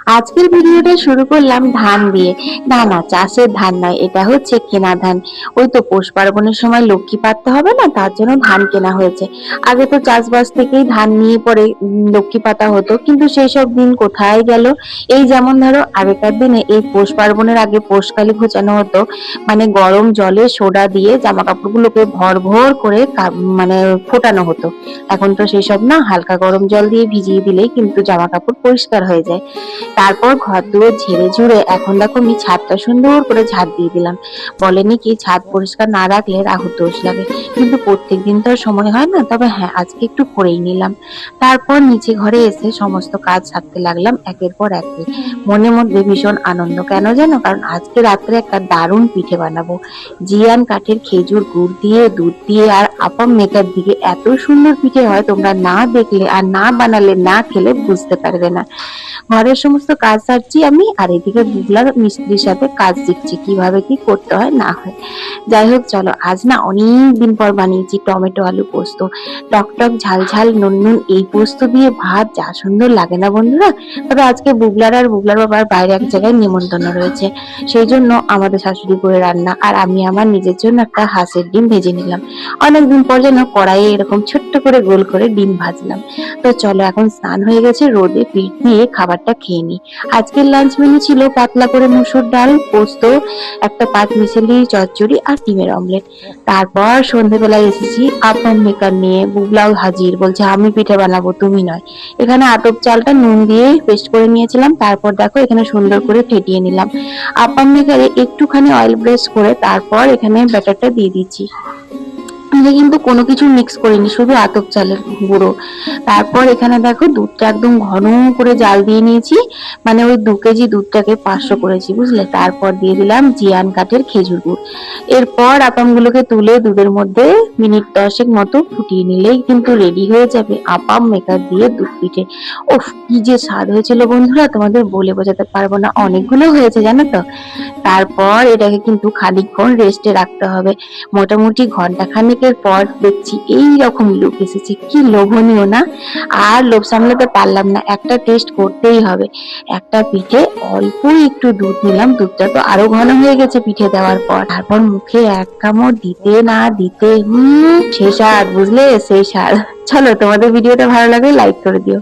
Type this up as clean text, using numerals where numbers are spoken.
আজকের ভিডিওটা শুরু করলাম ধান দিয়ে। না না, চাষের ধান নয়, এটা হচ্ছে কেনা ধান। ওই তো পৌষ পার্বণের সময় লক্ষ্মী পাততে হবে না, তার জন্য ধান কেনা হয়েছে। আগে তো চাষবাস থেকেই ধান নিয়ে পরে লক্ষ্মী পাতা হতো, কিন্তু সেই সব দিন কোথায় গেল। এই যেমন ধরো আগেকার দিনে এই পৌষ পার্বণের আগে পোষকালি ঘোচানো হতো, মানে গরম জলে সোডা দিয়ে জামা কাপড়গুলোকে ভর ভর করে মানে ফোটানো হতো। এখন তো সেই সব না, হালকা গরম জল দিয়ে ভিজিয়ে দিলেই কিন্তু জামা কাপড় পরিষ্কার হয়ে যায়। তারপর ঘর দুয়ার ঝেড়ে ঝুড়ে এখন দেখো আমি ছাদটা সুন্দর করে ঝাড় দিয়ে দিলাম। বলেনি কি ছাদ পরিষ্কার না রাখলে রাহুর দোষ লাগে, কিন্তু প্রত্যেক দিন তো আর সময় হয় না। তবে হ্যাঁ, আজকে একটু করেই নিলাম। তারপর নিচে ঘরে এসে সমস্ত কাজ সারতে লাগলাম একের পর এক। মনের মধ্যে ভীষণ আনন্দ, কেন জানো? কারণ আজকে রাত্রে একটা দারুণ পিঠে বানাবো। জিয়ান কাঠের খেজুর গুড় দিয়ে, দুধ দিয়ে আর আপাম মেকার দিকে এত সুন্দর পিঠে হয়, তোমরা না দেখলে আর না বানালে না খেলে বুঝতে পারবে না। ঘরের সমস্ত কাজ সারছি আমি, আর এদিকে বুগলার মিস্ত্রির সাথে কাজ শিখছি কিভাবে কি করতে হয় না হয়। যাই হোক, চলো আজ না অনেক দিন পর বানিয়েছি টমেটো আলু পোস্ত। টকটক ঝাল ঝাল নুন নুন এই পোস্ত দিয়ে ভাত যা সুন্দর লাগে না বন্ধুরা। তবে আজকে বুগলার আর বুগলার বাবার বাইরে এক জায়গায় নিমন্ত্রণ রয়েছে, সেই জন্য আমাদের শাশুড়ি করে রান্না, আর আমি আমার নিজের জন্য একটা হাঁসের ডিম ভেজে নিলাম। অনেকদিন পর যেন কড়াইয়ে এরকম ছোট্ট করে গোল করে ডিম ভাজলাম। তো চলো, এখন স্নান হয়ে গেছে, রোদে পিঠ দিয়ে খাবারটা খেয়ে নি। আজকের লাঞ্চ মেনু ছিল পাতলা করে মসুর ডাল, পোস্ত, একটা পাঁচ মিশালি চচ্চড়ি আর ডিমের অমলেট। তারপর সন্ধ্যেবেলায় এসেছি আপাম মেকার নিয়ে। বুগলাও হাজির, বলছে আমি পিঠে বানাবো তুমি নয়। এখানে আতপ চালটা নুন দিয়ে পেস্ট করে নিয়েছিলাম, তারপর দেখো এখানে সুন্দর করে ফেটিয়ে নিলাম। আপাম মেকারে একটুখানি অয়েল ব্রাশ করে তারপর এখানে ব্যাটারটা দিয়ে দিচ্ছি। আমি কিন্তু কোনো কিছু মিক্স করিনি, শুধু আতপ চালের গুঁড়ো। তারপর এখানে দেখো দুধটা একদম ঘন করে জাল দিয়ে নিয়েছি, মানে ওই 2 কেজি দুধটাকে 500 করেছি, বুঝলে। তারপর দিয়ে দিলাম জিয়ান কাঠের খেজুর গুড়। এরপর আপামগুলোকে তুলে দুধের মধ্যে মিনিট 10 মতো ফুটিয়ে নিলেই কিন্তু রেডি হয়ে যাবে আপাম মেকার দিয়ে দুধ পিঠে। ওফ, কি যে স্বাদ হয়েছিল বন্ধুরা, তোমাদের বলে বোঝাতে পারবো না, অনেকগুলো হয়েছে জানো তো। তারপর এটাকে কিন্তু খানিকক্ষণ রেস্টে রাখতে হবে। মোটামুটি ঘন্টা খানেকের পর দেখছি এই রকম লুক এসেছে, কি লোভনীয় না। আর লোভ সামলাতে পারলাম না, একটা টেস্ট করতেই হবে। একটা পিঠে অল্প একটু দুধ নিলাম, দুধটা তো আরো ঘন হয়ে গেছে পিঠে দেওয়ার পর। তারপর মুখে এক কামড় দিতে না দিতে সেই স্বাদ, বুঝলে, সেই স্বাদ। চলো, তোমাদের ভিডিওটা ভালো লাগলে লাইক করে দিও।